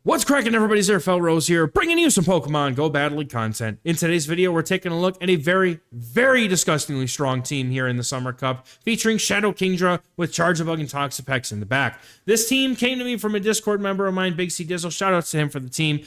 What's cracking, everybody? XehrFelrose here, bringing you some Pokemon Go Battle League content. In today's video, we're taking a look at a very, very disgustingly strong team here in the Summer Cup, featuring Shadow Kingdra with Charjabug and Toxapex in the back. This team came to me from a Discord member of mine, Big C Dizzle. Shout out to him for the team.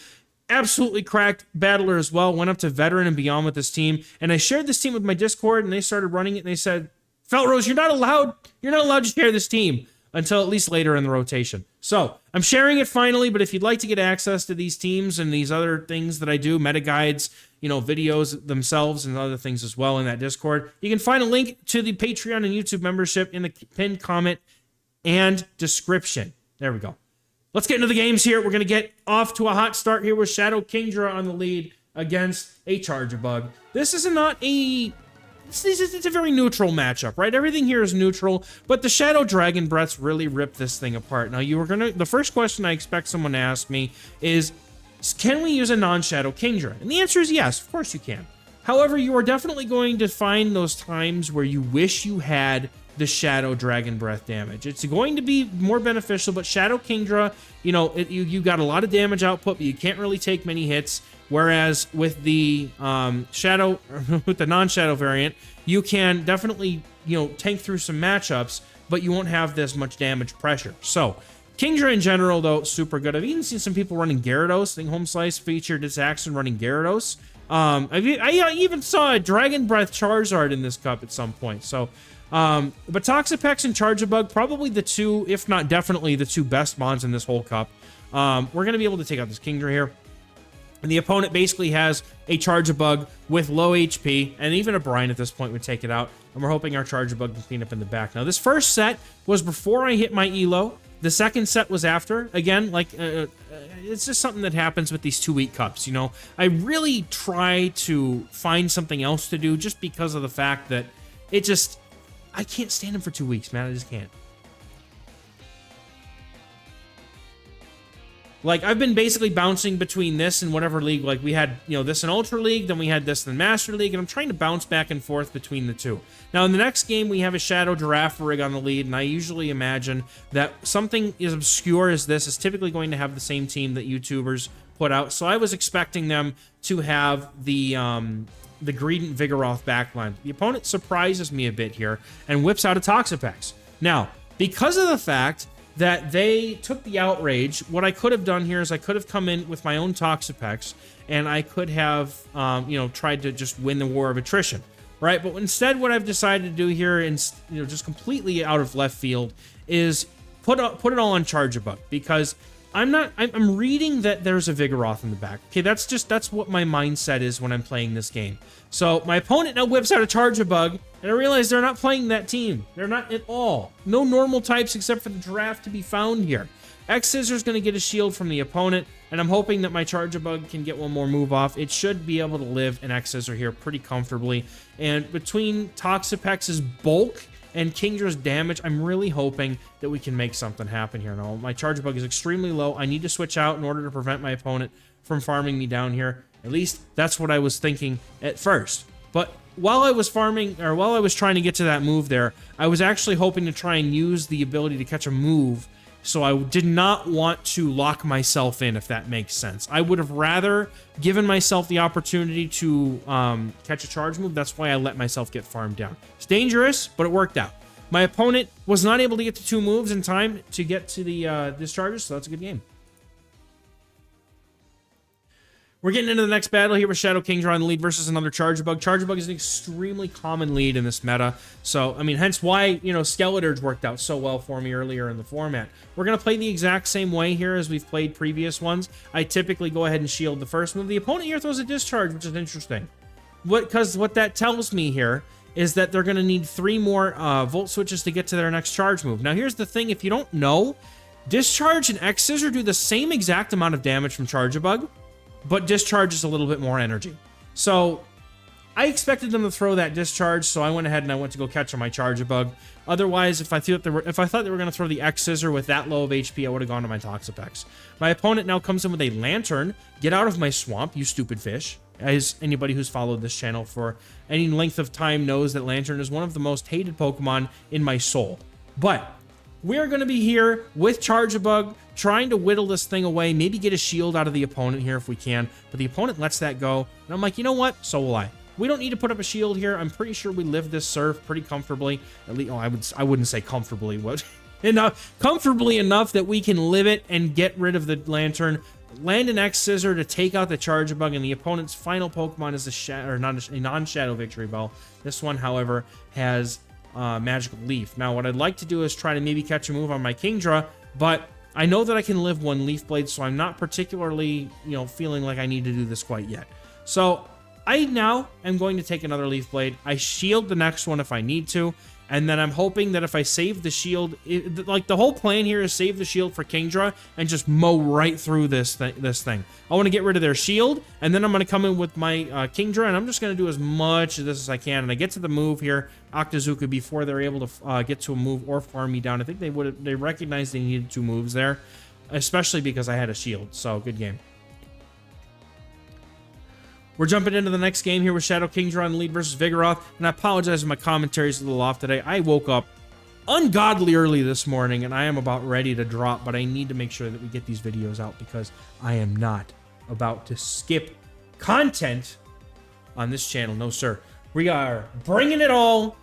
Absolutely cracked battler as well, went up to veteran and beyond with this team, and I shared this team with my Discord, and they started running it, and they said, Felrose, you're not allowed to share this team until at least later in the rotation. So I'm sharing it finally, but if you'd like to get access to these teams and these other things that I do, meta guides, videos themselves and other things as well in that Discord, you can find a link to the Patreon and YouTube membership in the pinned comment and description. There we go. Let's get into the games here. We're going to get off to a hot start here with Shadow Kingdra on the lead against a Charjabug. This is not a... It's a very neutral matchup, right? Everything here is neutral, but the Shadow Dragon Breaths really rip this thing apart. Now, the first question I expect someone to ask me is, can we use a non-Shadow Kingdra? And the answer is yes, of course you can. However, you are definitely going to find those times where you wish you had the Shadow Dragon Breath damage. It's going to be more beneficial, but Shadow Kingdra, you got a lot of damage output, but you can't really take many hits. Whereas with the with the non-Shadow variant, you can definitely, tank through some matchups, but you won't have this much damage pressure. So, Kingdra in general, though, super good. I've even seen some people running Gyarados. I think Home Slice featured its action running Gyarados. I even saw a Dragon Breath Charizard in this cup at some point. So, but Toxapex and Charjabug, probably the two, if not definitely the two best mons in this whole cup. We're going to be able to take out this Kingdra here. And the opponent basically has a Charjabug with low HP, and even a Brine at this point would take it out. And we're hoping our Charjabug can clean up in the back. Now, this first set was before I hit my elo. The second set was after. Again, it's just something that happens with these 2-week cups, I really try to find something else to do just because of the fact that I can't stand him for 2 weeks, man. I just can't. I've been basically bouncing between this and whatever league. We had, this in Ultra League, then we had this in Master League, and I'm trying to bounce back and forth between the two. Now, in the next game, we have a Shadow Giraffe rig on the lead, and I usually imagine that something as obscure as this is typically going to have the same team that YouTubers put out. So I was expecting them to have the Greedent Vigoroth backline. The opponent surprises me a bit here and whips out a Toxapex. Now, because of the fact that they took the outrage, what I could have done here is I could have come in with my own Toxapex, and I could have, tried to just win the war of attrition, right? But instead, what I've decided to do here, just completely out of left field, is put it all on Charjabug, because I'm reading that there's a Vigoroth in the back. Okay, that's what my mindset is when I'm playing this game. So my opponent now whips out a Charjabug, and I realize they're not playing that team. They're not at all. No normal types except for the Giraffe to be found here. X-Scissor's going to get a shield from the opponent, and I'm hoping that my Charjabug can get one more move off. It should be able to live an X-Scissor here pretty comfortably. And between Toxapex's bulk and Kingdra's damage, I'm really hoping that we can make something happen here. Now, my Charjabug is extremely low. I need to switch out in order to prevent my opponent from farming me down here. At least that's what I was thinking at first. But while I was trying to get to that move there, I was actually hoping to try and use the ability to catch a move. So I did not want to lock myself in, if that makes sense. I would have rather given myself the opportunity to catch a charge move. That's why I let myself get farmed down. It's dangerous, but it worked out. My opponent was not able to get to 2 moves in time to get to the discharges, so that's a good game. We're getting into the next battle here with Shadow Kingdra on the lead versus another Charjabug. Charjabug is an extremely common lead in this meta. So, hence why, Skeletor's worked out so well for me earlier in the format. We're going to play the exact same way here as we've played previous ones. I typically go ahead and shield the first move. The opponent here throws a discharge, which is interesting. Because what that tells me here is that they're going to need 3 more Volt Switches to get to their next charge move. Now, here's the thing. If you don't know, Discharge and X-Scissor do the same exact amount of damage from Charjabug, but Discharge is a little bit more energy. So I expected them to throw that Discharge, so I went ahead and I went to go catch on my Charjabug. Otherwise, if I thought they were going to throw the X-Scissor with that low of HP, I would have gone to my Toxapex. My opponent now comes in with a Lantern. Get out of my swamp, you stupid fish. As anybody who's followed this channel for any length of time knows that Lantern is one of the most hated Pokemon in my soul. But we're going to be here with Charjabug, trying to whittle this thing away, maybe get a shield out of the opponent here if we can. But the opponent lets that go. And I'm like, you know what? So will I. We don't need to put up a shield here. I'm pretty sure we live this surf pretty comfortably. At least, I wouldn't say comfortably. What? Comfortably enough that we can live it and get rid of the lantern. Land an X-Scissor to take out the Charjabug, and the opponent's final Pokemon is a non-Shadow Victory Bell. This one, however, has Magical Leaf. Now, what I'd like to do is try to maybe catch a move on my Kingdra, but I know that I can live one Leaf Blade, so I'm not particularly, feeling like I need to do this quite yet. So I now am going to take another Leaf Blade. I shield the next one if I need to, and then I'm hoping that if I save the shield, like the whole plan here is save the shield for Kingdra and just mow right through this thing. I want to get rid of their shield, and then I'm going to come in with my Kingdra, and I'm just going to do as much of this as I can. And I get to the move here, Octazooka, before they're able to get to a move or farm me down. I think they recognized they needed 2 moves there, especially because I had a shield. So good game. We're jumping into the next game here with Shadow Kingdra on the lead versus Vigoroth, and I apologize if my commentary is a little off today. I woke up ungodly early this morning, and I am about ready to drop, but I need to make sure that we get these videos out because I am not about to skip content on this channel. No, sir. We are bringing it all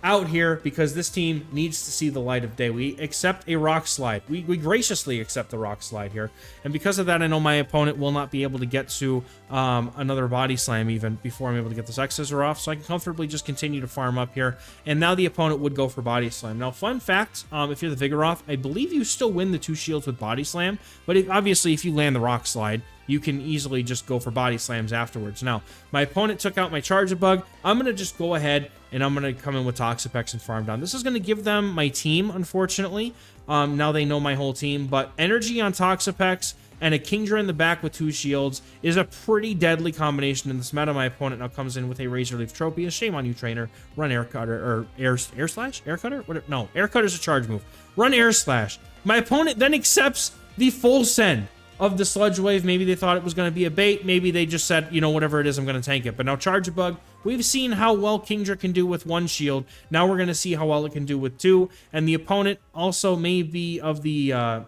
out here because this team needs to see the light of day. We accept a rock slide. We graciously accept the rock slide here. And because of that, I know my opponent will not be able to get to another body slam even before I'm able to get this X-Scissor off. So I can comfortably just continue to farm up here. And now the opponent would go for body slam. Now, fun fact, if you're the Vigoroth, I believe you still win the 2 shields with body slam. But obviously, if you land the rock slide, you can easily just go for body slams afterwards. Now, my opponent took out my Charjabug. I'm going to just go ahead and I'm going to come in with Toxapex and farm down. This is going to give them my team, unfortunately. Now they know my whole team, but energy on Toxapex and a Kingdra in the back with 2 shields is a pretty deadly combination in this meta. My opponent now comes in with a Razor Leaf Tropius. Shame on you, trainer. Run Air Cutter, or Air Slash? Air Cutter? What? No, Air Cutter is a charge move. Run Air Slash. My opponent then accepts the full send of the Sludge Wave. Maybe they thought it was going to be a bait. Maybe they just said, whatever it is, I'm going to tank it. But now Charjabug, we've seen how well Kingdra can do with 1 shield. Now we're going to see how well it can do with 2. And the opponent also may be of the, I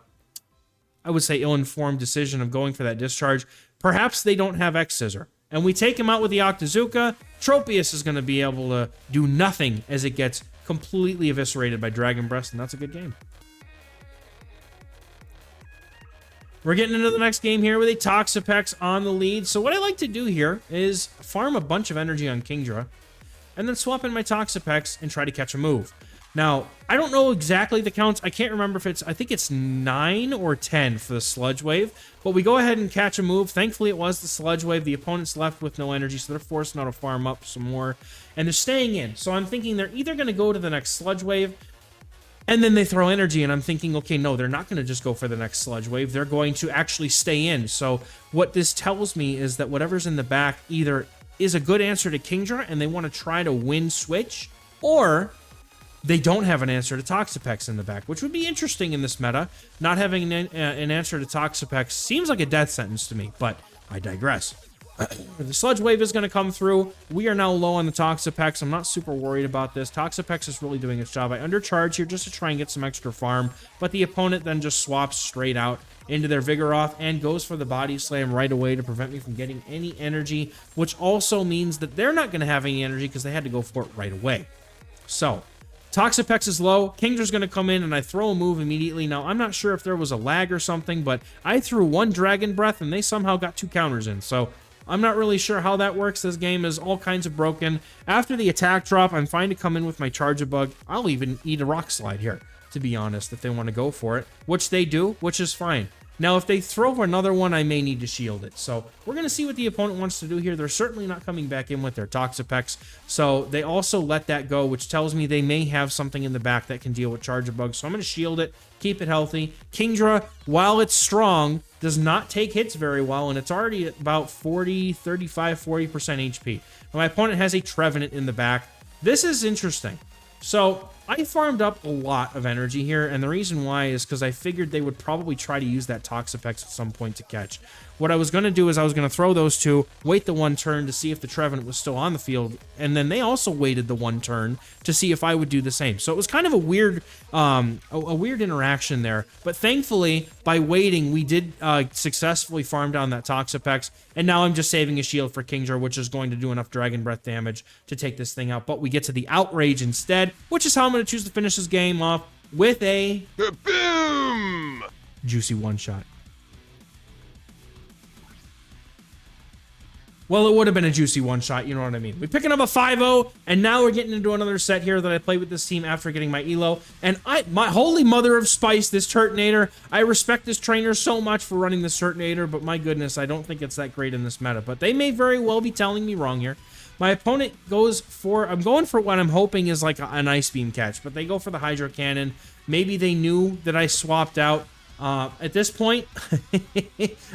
would say, ill-informed decision of going for that discharge. Perhaps they don't have X-Scissor. And we take him out with the Octazooka. Tropius is going to be able to do nothing as it gets completely eviscerated by Dragon Breath, and that's a good game. We're getting into the next game here with a Toxapex on the lead. So what I like to do here is farm a bunch of energy on Kingdra and then swap in my Toxapex and try to catch a move. Now, I don't know exactly the counts. I can't remember if I think it's 9 or 10 for the Sludge Wave. But we go ahead and catch a move. Thankfully, it was the Sludge Wave. The opponent's left with no energy, so they're forced now to farm up some more. And they're staying in. So I'm thinking they're either going to go to the next Sludge Wave, and then they throw energy, and I'm thinking, okay, no, they're not going to just go for the next Sludge Wave. They're going to actually stay in. So what this tells me is that whatever's in the back either is a good answer to Kingdra, and they want to try to win switch, or they don't have an answer to Toxapex in the back, which would be interesting in this meta. Not having an answer to Toxapex seems like a death sentence to me, but I digress. The Sludge Wave is going to come through. We are now low on the Toxapex. I'm not super worried about this. Toxapex is really doing its job. I undercharge here just to try and get some extra farm, but the opponent then just swaps straight out into their Vigoroth and goes for the body slam right away to prevent me from getting any energy, which also means that they're not going to have any energy because they had to go for it right away. So Toxapex is low. Kingdra's going to come in, and I throw a move immediately. Now, I'm not sure if there was a lag or something, but I threw 1 Dragon Breath, and they somehow got 2 counters in. So I'm not really sure how that works. This game is all kinds of broken. After the attack drop, I'm fine to come in with my Charjabug. I'll even eat a Rock Slide here, to be honest, if they want to go for it, which they do, which is fine. Now, if they throw another one, I may need to shield it. So we're going to see what the opponent wants to do here. They're certainly not coming back in with their Toxapex. So they also let that go, which tells me they may have something in the back that can deal with Charjabug. So I'm going to shield it, keep it healthy. Kingdra, while it's strong, does not take hits very well, and it's already at about 40, 35, 40% HP. And my opponent has a Trevenant in the back. This is interesting. So I farmed up a lot of energy here, and the reason why is because I figured they would probably try to use that toxapex at some point to catch. What I was going to do is I was going to throw those two, wait the one turn to see if the Trevenant was still on the field, and then they also waited the one turn to see if I would do the same. So it was kind of a weird interaction there, but thankfully, by waiting, we did successfully farm down that toxapex, and now I'm just saving a shield for Kingdra, which is going to do enough Dragon Breath damage to take this thing out, but we get to the Outrage instead, which is how I'm going to choose to finish this game off with a boom, juicy one-shot. Well, it would have been a juicy one-shot, you know what I mean. We're picking up a 5-0, and now we're getting into another set here that I played with this team after getting my elo. And my holy mother of spice, this Turtonator. I respect this trainer so much for running this Turtonator, but my goodness, I don't think it's that great in this meta. But they may very well be telling me wrong here. My opponent goes for, I'm going for what I'm hoping is like an Ice Beam catch, but they go for the Hydro Cannon. Maybe they knew that I swapped out. At this point,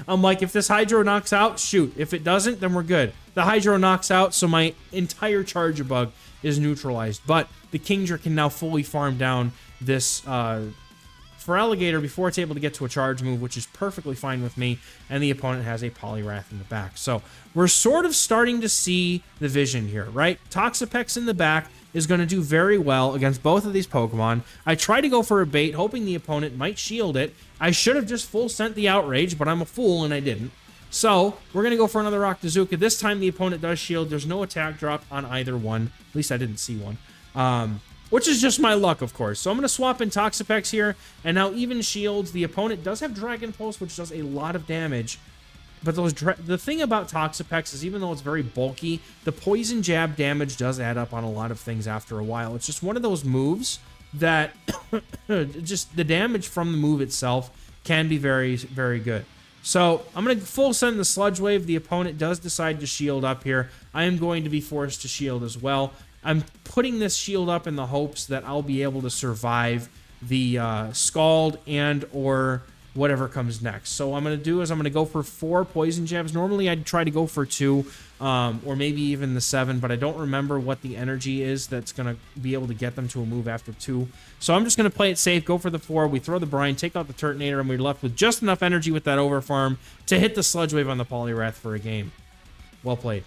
I'm like, if this Hydro knocks out, shoot. If it doesn't, then we're good. The Hydro knocks out, so my entire Charger Bug is neutralized. But the Kingdra can now fully farm down this Feraligatr before it's able to get to a charge move, which is perfectly fine with me, and the opponent has a Poliwrath in the back. So we're sort of starting to see the vision here, right? Toxapex in the back is going to do very well against both of these Pokemon. I try to go for a bait, hoping the opponent might shield it. I should have just full sent the Outrage, but I'm a fool and I didn't. So we're going to go for another Octazooka. This time the opponent does shield. There's no attack drop on either one. At least I didn't see one. Which is just my luck, of course. So I'm going to swap in Toxapex here, and now even shields. The opponent does have Dragon Pulse, which does a lot of damage. But the thing about Toxapex is even though it's very bulky, the Poison Jab damage does add up on a lot of things after a while. It's just one of those moves that just the damage from the move itself can be very, very good. So I'm going to full send the Sludge Wave. The opponent does decide to shield up here. I am going to be forced to shield as well. I'm putting this shield up in the hopes that I'll be able to survive the Scald and or whatever comes next. So what I'm going to do is I'm going to go for 4 Poison Jabs. Normally I'd try to go for 2 or maybe even the 7, but I don't remember what the energy is that's going to be able to get them to a move after 2. So I'm just going to play it safe, go for the 4. We throw the Brine, take out the Turtonator, and we're left with just enough energy with that Overfarm to hit the Sludge Wave on the Poliwrath for a game. Well played.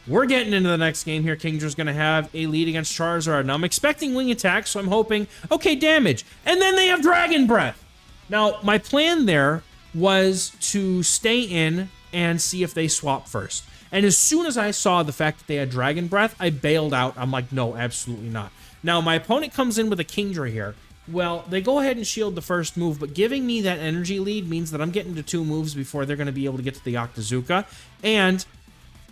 We're getting into the next game here. Kingdra's going to have a lead against Charizard. Now, I'm expecting Wing Attack, so I'm hoping, okay, damage. And then they have Dragon Breath. Now, my plan there was to stay in and see if they swap first. And as soon as I saw the fact that they had Dragon Breath, I bailed out. I'm like, no, absolutely not. Now, my opponent comes in with a Kingdra here. Well, they go ahead and shield the first move, but giving me that energy lead means that I'm getting to 2 moves before they're going to be able to get to the Octazooka. And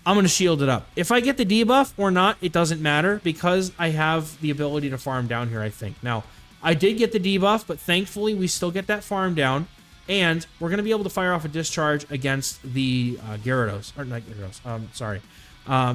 I'm going to shield it up. If I get the debuff or not, it doesn't matter because I have the ability to farm down here, I think. Now, I did get the debuff, but thankfully we still get that farm down, and we're going to be able to fire off a discharge against the Gyarados. Or not Gyarados,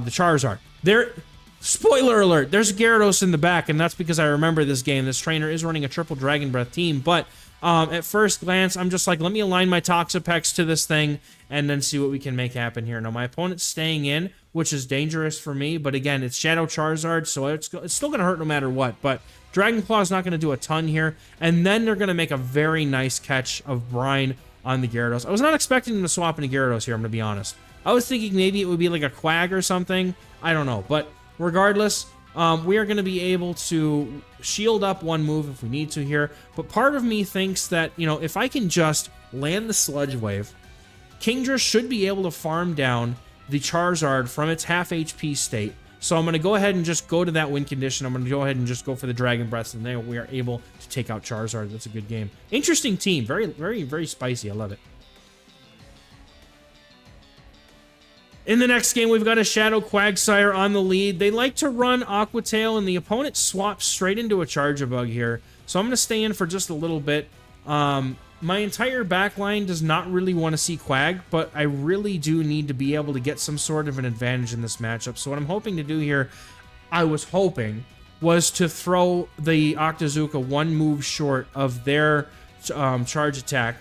the Charizard. Spoiler alert, there's a Gyarados in the back, and that's because I remember this game. This trainer is running a triple Dragon Breath team, but at first glance, I'm just like, let me align my Toxapex to this thing and then see what we can make happen here. Now, my opponent's staying in, which is dangerous for me, but again, it's Shadow Charizard, so it's still going to hurt no matter what, but Dragon Claw is not going to do a ton here, and then they're going to make a very nice catch of Brine on the Gyarados. I was not expecting them to swap into Gyarados here, I'm going to be honest. I was thinking maybe it would be like a Quag or something. I don't know, but regardless, we are going to be able to shield up one move if we need to here. But part of me thinks that, you know, if I can just land the Sludge Wave, Kingdra should be able to farm down the Charizard from its half HP state. So I'm going to go ahead and just go to that win condition. I'm going to go ahead and just go for the Dragon Breath, and then we are able to take out Charizard. That's a good game. Interesting team. Very, very, very spicy. I love it. In the next game, we've got a Shadow Quagsire on the lead. They like to run Aqua Tail, and the opponent swaps straight into a Charger Bug here. So I'm going to stay in for just a little bit. My entire backline does not really want to see Quag, but I really do need to be able to get some sort of an advantage in this matchup. So what I'm hoping to do here, was to throw the Octazooka one move short of their charge attack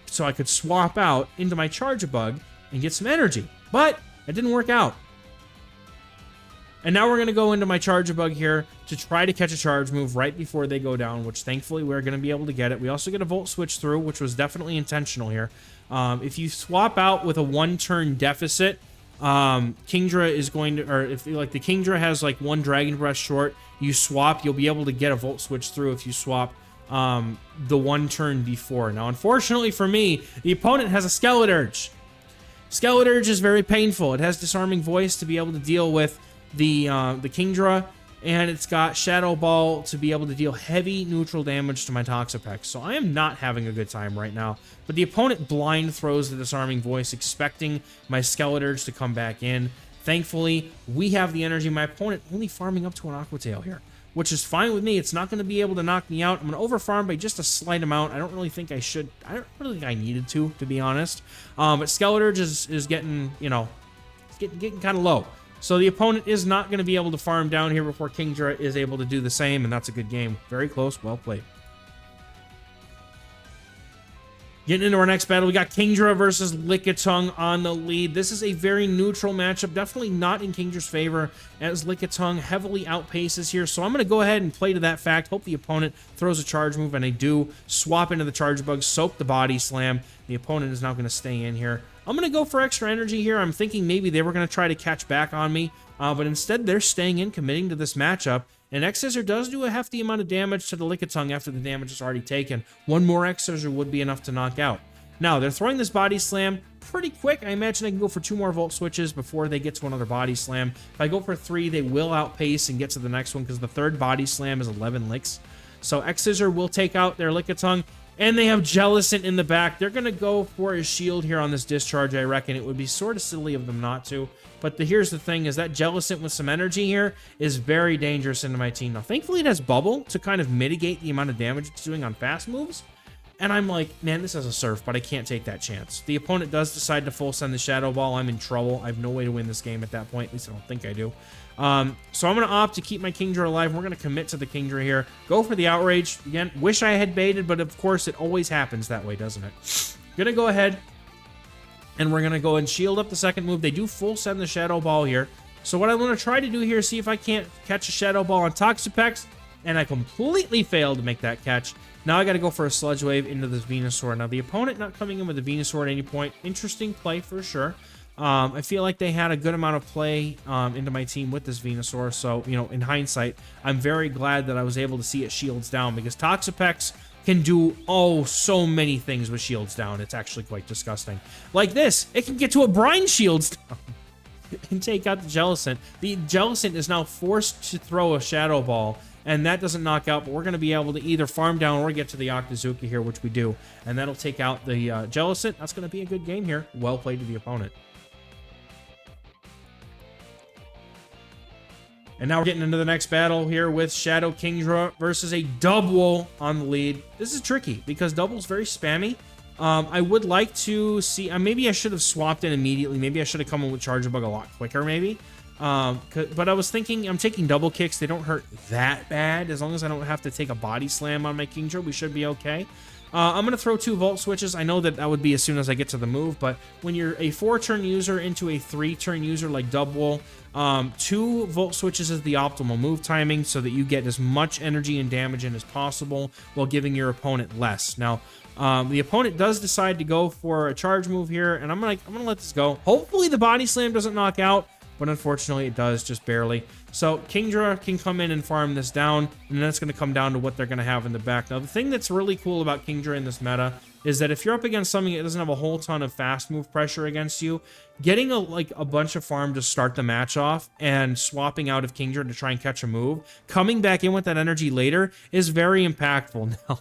so I could swap out into my Charger Bug and get some energy. But it didn't work out. And now we're going to go into my Charge Bug here to try to catch a charge move right before they go down, which thankfully we're going to be able to get it. We also get a Volt Switch through, which was definitely intentional here. If you swap out with a 1-turn deficit, Kingdra is going to, or if like the Kingdra has like 1 Dragon Breath short, you swap, you'll be able to get a Volt Switch through if you swap the 1 turn before. Now, unfortunately for me, the opponent has a Skeleturge. Skeleturge is very painful. It has Disarming Voice to be able to deal with the Kingdra, and it's got Shadow Ball to be able to deal heavy neutral damage to my Toxapex. So I am not having a good time right now. But the opponent blind throws the Disarming Voice, expecting my Skeleturge to come back in. Thankfully, we have the energy. My opponent only farming up to an Aqua Tail here, which is fine with me. It's not going to be able to knock me out. I'm going to overfarm by just a slight amount. I don't really think I should. I don't really think I needed to be honest. But Skeleturge is getting, you know, it's getting kind of low. So the opponent is not going to be able to farm down here before Kingdra is able to do the same, and that's a good game. Very close. Well played. Getting into our next battle, we got Kingdra versus Lickitung on the lead. This is a very neutral matchup, definitely not in Kingdra's favor, as Lickitung heavily outpaces here. So I'm going to go ahead and play to that fact. Hope the opponent throws a charge move, and I do. Swap into the Charge Bug, soak the Body Slam. The opponent is now going to stay in here. I'm going to go for extra energy here. I'm thinking maybe they were going to try to catch back on me, but instead they're staying in, committing to this matchup. And X-Scissor does do a hefty amount of damage to the Lickitung after the damage is already taken. 1 more X-Scissor would be enough to knock out. Now, they're throwing this Body Slam pretty quick. I imagine I can go for 2 more Volt Switches before they get to another Body Slam. If I go for 3, they will outpace and get to the next one because the 3rd Body Slam is 11 licks. So X-Scissor will take out their Lickitung. And they have Jellicent in the back. They're going to go for a shield here on this discharge, I reckon. It would be sort of silly of them not to. But here's the thing, is that Jellicent with some energy here is very dangerous into my team. Now, thankfully, it has Bubble to kind of mitigate the amount of damage it's doing on fast moves. And I'm like, man, this has a Surf, but I can't take that chance. The opponent does decide to full send the Shadow Ball. I'm in trouble. I have no way to win this game at that point. At least I don't think I do. So I'm going to opt to keep my Kingdra alive. We're going to commit to the Kingdra here. Go for the Outrage. Again, wish I had baited, but of course it always happens that way, doesn't it? Going to go ahead, and we're going to go and shield up the second move. They do full send the Shadow Ball here. So what I'm going to try to do here is see if I can't catch a Shadow Ball on Toxapex, and I completely failed to make that catch. Now I got to go for a Sludge Wave into this Venusaur. Now the opponent not coming in with the Venusaur at any point. Interesting play for sure. I feel like they had a good amount of play into my team with this Venusaur. So, you know, in hindsight, I'm very glad that I was able to see it shields down because Toxapex can do, so many things with shields down. It's actually quite disgusting. Like this, it can get to a Brine shields down and take out the Jellicent. The Jellicent is now forced to throw a Shadow Ball, and that doesn't knock out, but we're going to be able to either farm down or get to the Octazooka here, which we do, and that'll take out the Jellicent. That's going to be a good game here. Well played to the opponent. And now we're getting into the next battle here with Shadow Kingdra versus a Dubwool on the lead. This is tricky because Dubwool's very spammy. I would like to see... maybe I should have swapped in immediately. Maybe I should have come in with Charge Bug a lot quicker, maybe. But I was thinking, I'm taking double kicks. They don't hurt that bad. As long as I don't have to take a Body Slam on my Kingdra, we should be okay. I'm going to throw 2 Volt Switches. I know that that would be as soon as I get to the move, but when you're a 4-turn user into a 3-turn user like Dubwool, 2 Volt Switches is the optimal move timing so that you get as much energy and damage in as possible while giving your opponent less. Now, the opponent does decide to go for a charge move here, and I'm gonna let this go. Hopefully the Body Slam doesn't knock out, but unfortunately it does, just barely. So Kingdra can come in and farm this down, and then it's going to come down to what they're going to have in the back. Now, the thing that's really cool about Kingdra in this meta is that if you're up against something that doesn't have a whole ton of fast move pressure against you, getting a bunch of farm to start the match off and swapping out of Kingdra to try and catch a move, coming back in with that energy later is very impactful. Now,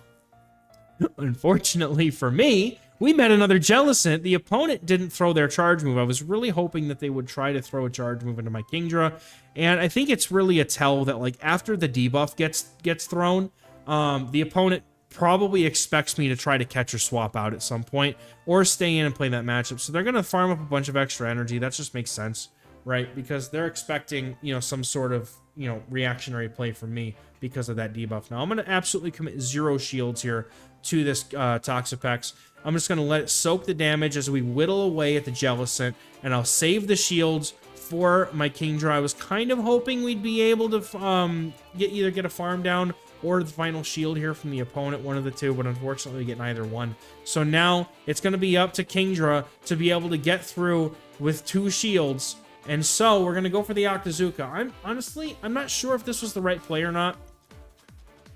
unfortunately for me, we met another Jellicent. The opponent didn't throw their charge move. I was really hoping that they would try to throw a charge move into my Kingdra. And I think it's really a tell that, like, after the debuff gets thrown, the opponent probably expects me to try to catch or swap out at some point or stay in and play that matchup. So they're going to farm up a bunch of extra energy. That just makes sense, right? Because they're expecting, you know, some sort of, you know, reactionary play from me because of that debuff. Now, I'm going to absolutely commit 0 shields here to this Toxapex. I'm just going to let it soak the damage as we whittle away at the Jellicent, and I'll save the shields for my Kingdra. I was kind of hoping we'd be able to either get a farm down or the final shield here from the opponent, one of the two, but unfortunately we get neither one. So now it's going to be up to Kingdra to be able to get through with 2 shields. And so we're going to go for the Octazooka. I'm not sure if this was the right play or not,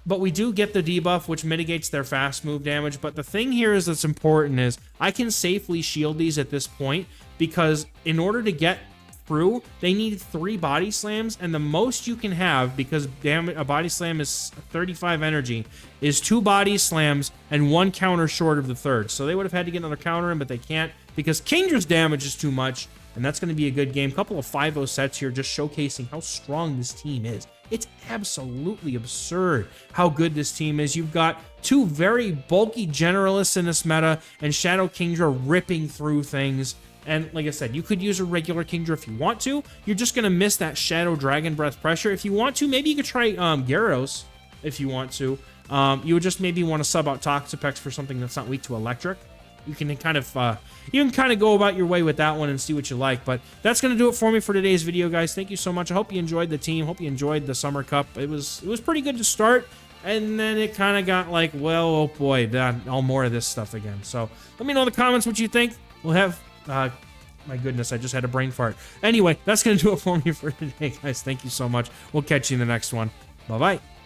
but we do get the debuff, which mitigates their fast move damage. But the thing here is that's important is I can safely shield these at this point, because in order to get through, they need 3 body slams, and the most you can have, because a body slam is 35 energy, is 2 body slams and 1 counter short of the 3rd. So they would have had to get another counter in, but they can't, because Kingdra's damage is too much, and that's going to be a good game. Couple of 5-0 sets here, just showcasing how strong this team is. It's absolutely absurd how good this team is. You've got 2 very bulky generalists in this meta, and Shadow Kingdra ripping through things. And like I said, you could use a regular Kingdra if you want to. You're just going to miss that Shadow Dragon Breath pressure. If you want to, maybe you could try Gyarados if you want to. You would just maybe want to sub out Toxapex for something that's not weak to electric. You can kind of go about your way with that one and see what you like. But that's going to do it for me for today's video, guys. Thank you so much. I hope you enjoyed the team. Hope you enjoyed the Summer Cup. It was pretty good to start, and then it kind of got like, well, oh boy, all more of this stuff again. So let me know in the comments what you think. We'll have my goodness, I just had a brain fart. Anyway, that's going to do it for me for today, guys. Thank you so much. We'll catch you in the next one. Bye-bye.